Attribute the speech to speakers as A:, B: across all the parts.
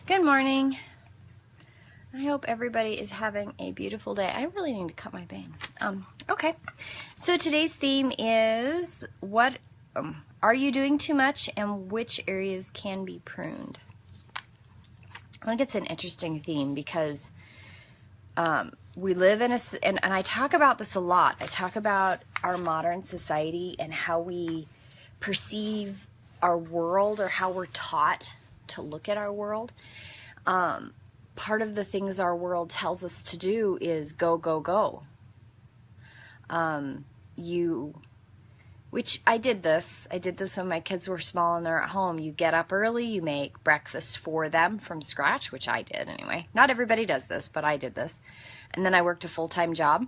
A: Good morning. I hope everybody is having a beautiful day. I really need to cut my bangs. Okay. So today's theme is what are you doing too much and which areas can be pruned? I think it's an interesting theme because we live in and I talk about this a lot. I talk about our modern society and how we perceive our world or how we're taught to look at our world. Part of the things our world tells us to do is go, go, go. Which I did this when my kids were small and they're at home. You get up early, you make breakfast for them from scratch, which I did anyway. Not everybody does this, but I did this. And then I worked a full-time job.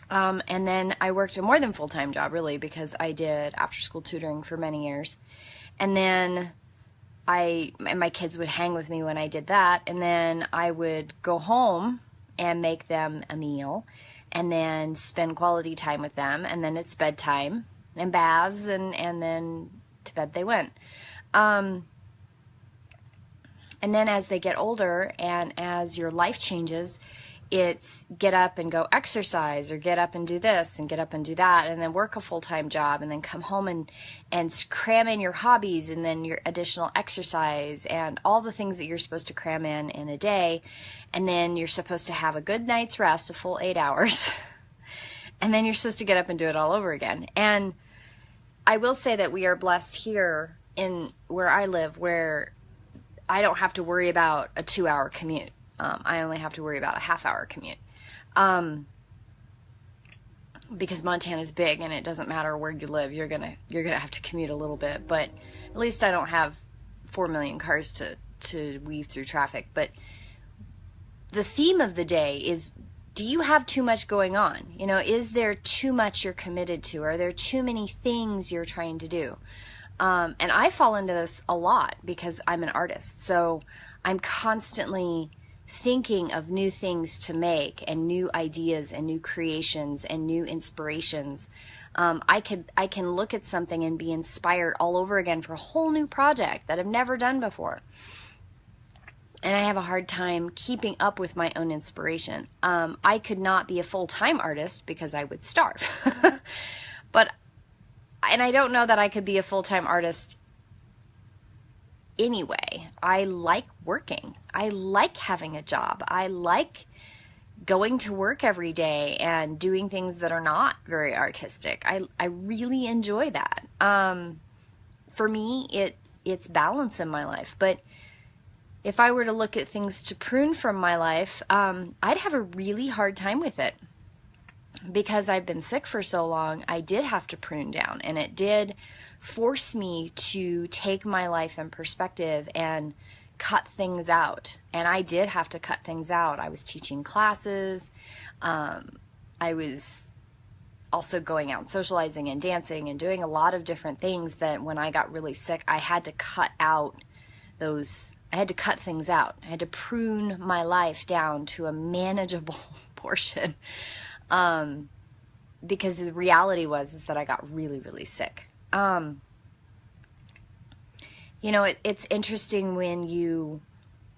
A: And then I worked a more than full-time job, really, because I did after-school tutoring for many years. And then my kids would hang with me when I did that, and then I would go home and make them a meal, and then spend quality time with them, and then it's bedtime, and baths, and then to bed they went. And then as they get older, and as your life changes, it's get up and go exercise, or get up and do this and get up and do that, and then work a full-time job, and then come home and cram in your hobbies, and then your additional exercise and all the things that you're supposed to cram in a day. And then you're supposed to have a good night's rest, a full 8 hours. And then you're supposed to get up and do it all over again. And I will say that we are blessed here in where I live, where I don't have to worry about a 2-hour commute. I only have to worry about a half-hour commute, because Montana's big and it doesn't matter where you live. You're gonna have to commute a little bit, but at least I don't have 4 million cars to weave through traffic. But the theme of the day is, do you have too much going on? You know, is there too much you're committed to? Are there too many things you're trying to do? And I fall into this a lot because I'm an artist, so I'm constantly thinking of new things to make and new ideas and new creations and new inspirations. I can look at something and be inspired all over again for a whole new project that I've never done before. And I have a hard time keeping up with my own inspiration. I could not be a full-time artist because I would starve. And I don't know that I could be a full-time artist anyway. I like working. I like having a job. I like going to work every day and doing things that are not very artistic. I really enjoy that. For me, it's balance in my life. But if I were to look at things to prune from my life, I'd have a really hard time with it. Because I've been sick for so long, I did have to prune down, and it did force me to take my life in perspective and cut things out. And I did have to cut things out. I was teaching classes. I was also going out and socializing and dancing and doing a lot of different things that when I got really sick, I had to cut out those. I had to cut things out. I had to prune my life down to a manageable portion. Because the reality is that I got really, really sick. You know, it's interesting when you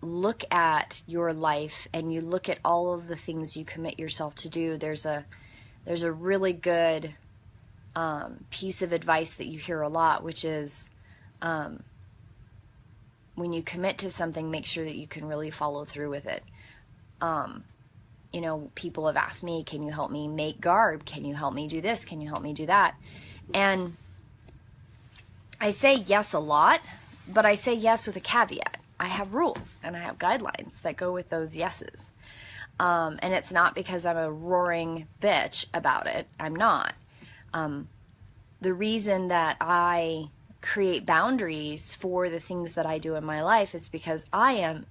A: look at your life and you look at all of the things you commit yourself to do. There's a really good piece of advice that you hear a lot, which is when you commit to something, make sure that you can really follow through with it. You know, people have asked me, can you help me make garb? Can you help me do this? Can you help me do that? And I say yes a lot, but I say yes with a caveat. I have rules and I have guidelines that go with those yeses. And it's not because I'm a roaring bitch about it. I'm not. The reason that I create boundaries for the things that I do in my life is because I am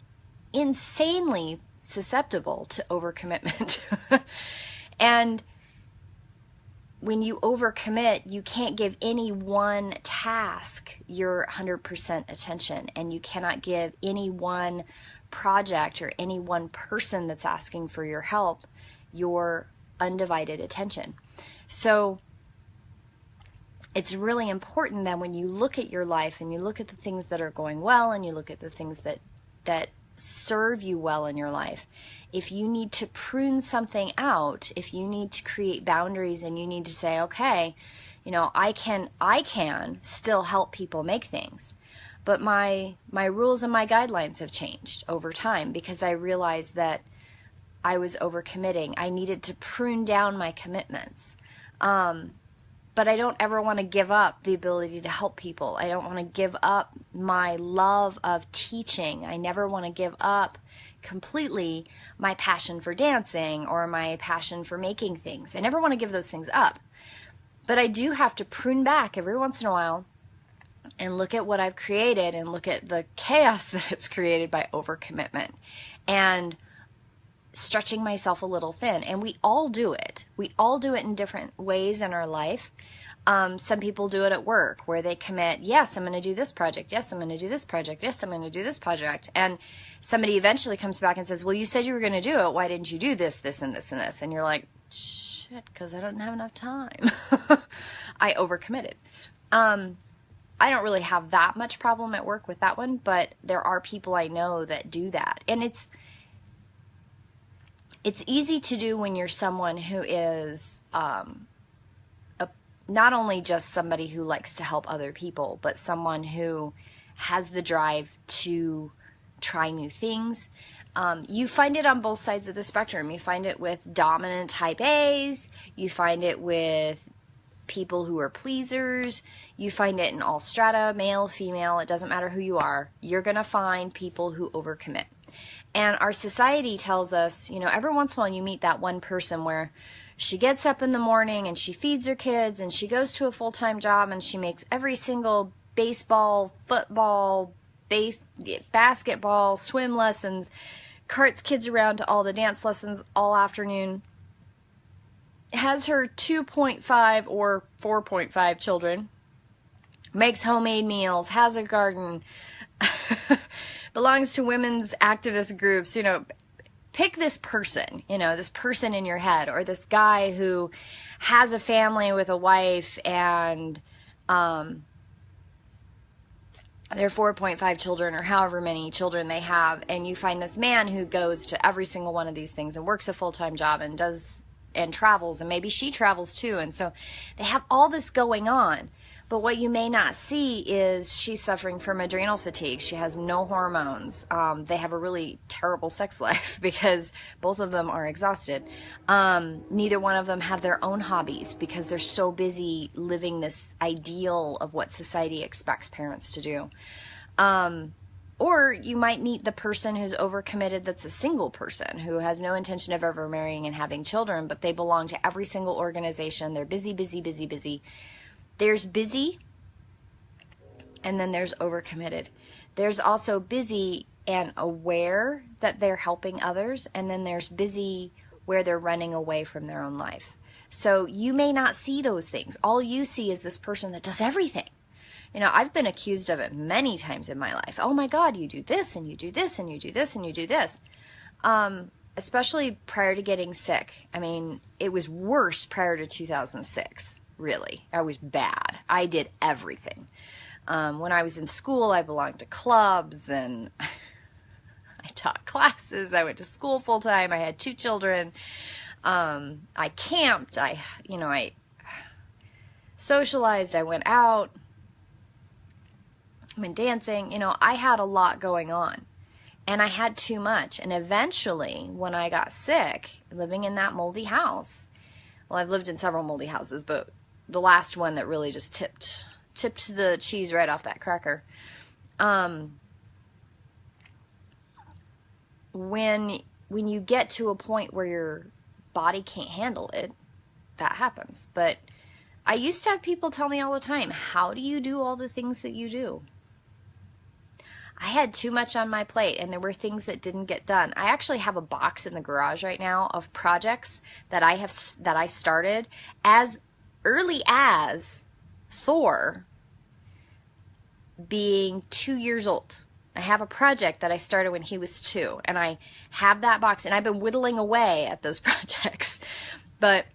A: insanely susceptible to overcommitment. And when you overcommit, you can't give any one task your 100% attention, and you cannot give any one project or any one person that's asking for your help your undivided attention. So it's really important that when you look at your life and you look at the things that are going well and you look at the things that serve you well in your life, if you need to prune something out, if you need to create boundaries and you need to say, okay, you know, I can still help people make things, but my rules and my guidelines have changed over time because I realized that I was overcommitting. I needed to prune down my commitments. But I don't ever want to give up the ability to help people. I don't want to give up my love of teaching. I never want to give up completely my passion for dancing or my passion for making things. I never want to give those things up. But I do have to prune back every once in a while and look at what I've created and look at the chaos that it's created by overcommitment and stretching myself a little thin. And we all do it. We all do it in different ways in our life. Some people do it at work where they commit, yes, I'm going to do this project. Yes, I'm going to do this project. Yes, I'm going to do this project. And somebody eventually comes back and says, well, you said you were going to do it. Why didn't you do this, this, and this, and this? And you're like, shit, because I don't have enough time. I overcommitted. I don't really have that much problem at work with that one, but there are people I know that do that. And it's easy to do when you're someone who is not only just somebody who likes to help other people, but someone who has the drive to try new things. You find it on both sides of the spectrum. You find it with dominant type A's. You find it with people who are pleasers. You find it in all strata, male, female. It doesn't matter who you are. You're going to find people who overcommit. And our society tells us, you know, every once in a while you meet that one person where she gets up in the morning and she feeds her kids and she goes to a full-time job and she makes every single baseball, football, basketball, swim lessons, carts kids around to all the dance lessons all afternoon, has her 2.5 or 4.5 children, makes homemade meals, has a garden, belongs to women's activist groups. You know, pick this person, you know, this person in your head, or this guy who has a family with a wife and their 4.5 children or however many children they have, and you find this man who goes to every single one of these things and works a full-time job and does and travels, and maybe she travels too, and so they have all this going on. But what you may not see is she's suffering from adrenal fatigue. She has no hormones. They have a really terrible sex life because both of them are exhausted. Neither one of them have their own hobbies because they're so busy living this ideal of what society expects parents to do. Or you might meet the person who's overcommitted that's a single person who has no intention of ever marrying and having children, but they belong to every single organization. They're busy, busy, busy, busy. There's busy, and then there's overcommitted. There's also busy and aware that they're helping others, and then there's busy where they're running away from their own life. So you may not see those things. All you see is this person that does everything. You know, I've been accused of it many times in my life. Oh my God, you do this, and you do this, and you do this, and you do this. Especially prior to getting sick. I mean, it was worse prior to 2006. Really, I was bad. I did everything. When I was in school, I belonged to clubs and I taught classes. I went to school full time. I had 2 children. I camped. I socialized. I went out. I went dancing. You know, I had a lot going on and I had too much. And eventually, when I got sick, living in that moldy house, well, I've lived in several moldy houses, but the last one that really just tipped the cheese right off that cracker. When you get to a point where your body can't handle it, that happens. But I used to have people tell me all the time, how do you do all the things that you do? I had too much on my plate and there were things that didn't get done. I actually have a box in the garage right now of projects that I started as early as Thor being 2 years old. I have a project that I started when he was 2, and I have that box, and I've been whittling away at those projects. But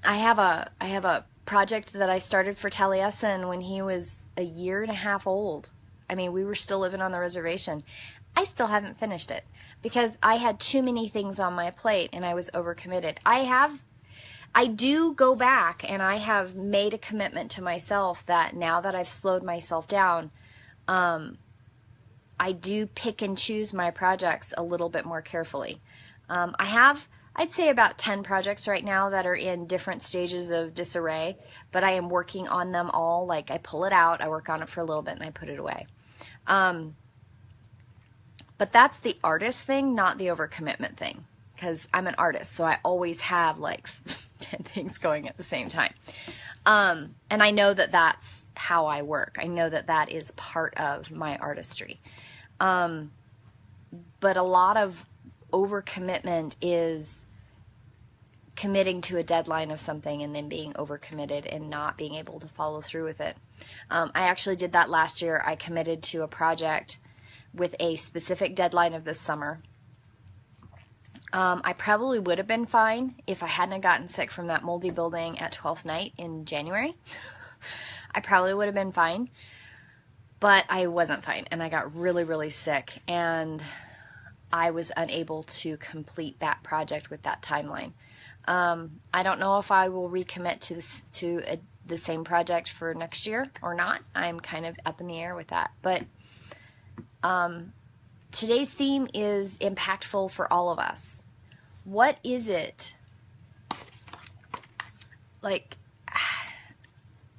A: I have a project that I started for Taliesin when he was a year and a half old. I mean, we were still living on the reservation. I still haven't finished it because I had too many things on my plate and I was overcommitted. I do go back and I have made a commitment to myself that now that I've slowed myself down, I do pick and choose my projects a little bit more carefully. I have, I'd say, about 10 projects right now that are in different stages of disarray, but I am working on them all. Like, I pull it out, I work on it for a little bit, and I put it away. But that's the artist thing, not the overcommitment thing, because I'm an artist, so I always have like 10 things going at the same time. And I know that that's how I work. I know that that is part of my artistry. But a lot of overcommitment is committing to a deadline of something and then being overcommitted and not being able to follow through with it. I actually did that last year. I committed to a project with a specific deadline of this summer. I probably would have been fine if I hadn't gotten sick from that moldy building at 12th night in January. I probably would have been fine, but I wasn't fine, and I got really, really sick, and I was unable to complete that project with that timeline. I don't know if I will recommit to the same project for next year or not. I'm kind of up in the air with that, but today's theme is impactful for all of us. What is it, like,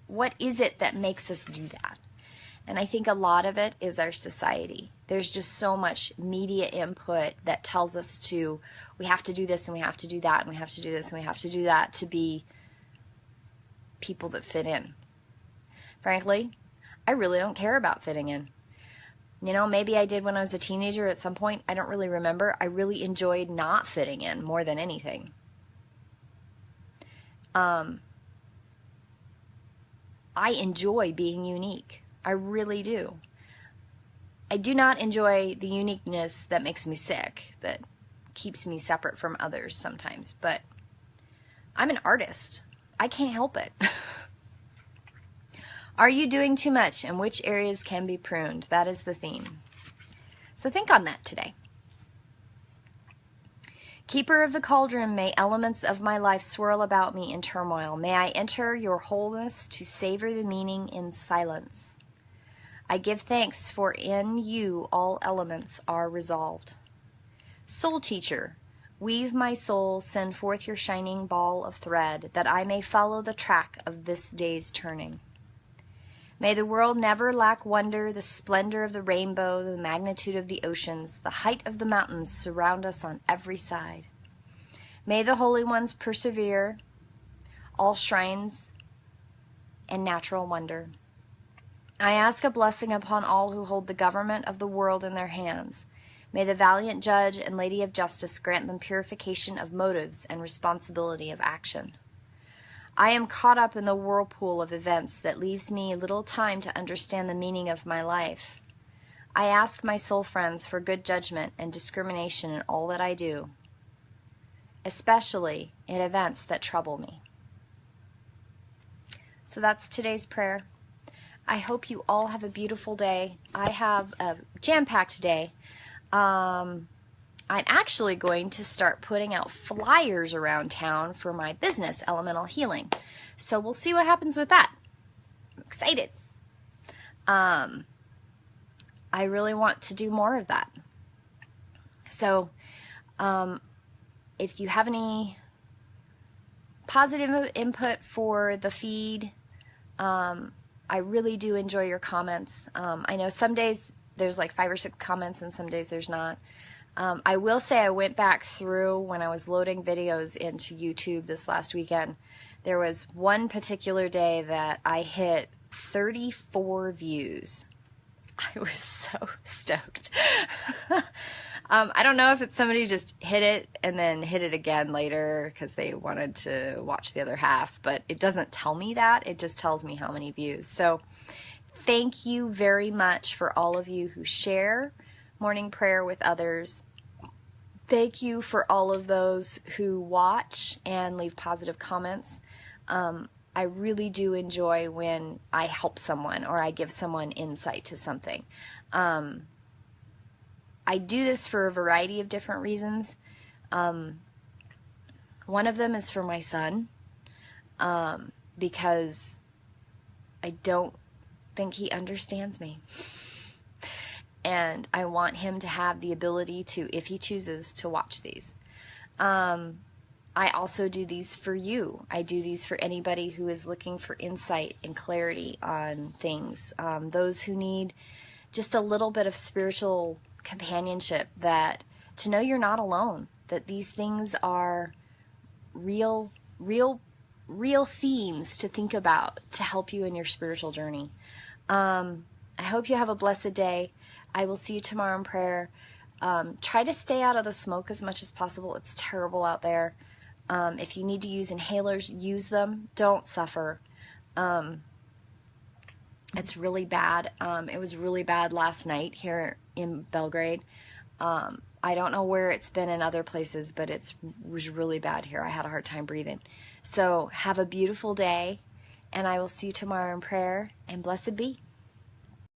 A: what is it that makes us do that? And I think a lot of it is our society. There's just so much media input that tells us we have to do this and we have to do that and we have to do this and we have to do that to be people that fit in. Frankly, I really don't care about fitting in. You know, maybe I did when I was a teenager at some point. I don't really remember. I really enjoyed not fitting in more than anything. I enjoy being unique. I really do. I do not enjoy the uniqueness that makes me sick, that keeps me separate from others sometimes, but I'm an artist. I can't help it. Are you doing too much, and which areas can be pruned? That is the theme. So think on that today. Keeper of the cauldron, may elements of my life swirl about me in turmoil. May I enter your wholeness to savor the meaning in silence. I give thanks, for in you all elements are resolved. Soul teacher, weave my soul, send forth your shining ball of thread, that I may follow the track of this day's turning. May the world never lack wonder, the splendor of the rainbow, the magnitude of the oceans, the height of the mountains surround us on every side. May the holy ones persevere, all shrines and natural wonder. I ask a blessing upon all who hold the government of the world in their hands. May the valiant judge and lady of justice grant them purification of motives and responsibility of action. I am caught up in the whirlpool of events that leaves me little time to understand the meaning of my life. I ask my soul friends for good judgment and discrimination in all that I do, especially in events that trouble me. So that's today's prayer. I hope you all have a beautiful day. I have a jam-packed day. I'm actually going to start putting out flyers around town for my business, Elemental Healing. So we'll see what happens with that. I'm excited. I really want to do more of that. So if you have any positive input for the feed, I really do enjoy your comments. I know some days there's like 5 or 6 comments and some days there's not. I will say I went back through when I was loading videos into YouTube this last weekend. There was one particular day that I hit 34 views. I was so stoked. I don't know if it's somebody just hit it and then hit it again later because they wanted to watch the other half, but it doesn't tell me that. It just tells me how many views. So thank you very much for all of you who share morning prayer with others. Thank you for all of those who watch and leave positive comments. I I really do enjoy when I help someone or I give someone insight to something. I do this for a variety of different reasons. One of them is for my son, because I don't think he understands me. And I want him to have the ability to, if he chooses, to watch these. I also do these for you. I do these for anybody who is looking for insight and clarity on things. Those who need just a little bit of spiritual companionship, that to know you're not alone, that these things are real themes to think about to help you in your spiritual journey. I hope you have a blessed day. I will see you tomorrow in prayer. Try to stay out of the smoke as much as possible. It's terrible out there. If you need to use inhalers, use them. Don't suffer. It's really bad. It was really bad last night here in Belgrade. I don't know where it's been in other places, but it was really bad here. I had a hard time breathing. So have a beautiful day, and I will see you tomorrow in prayer, and blessed be.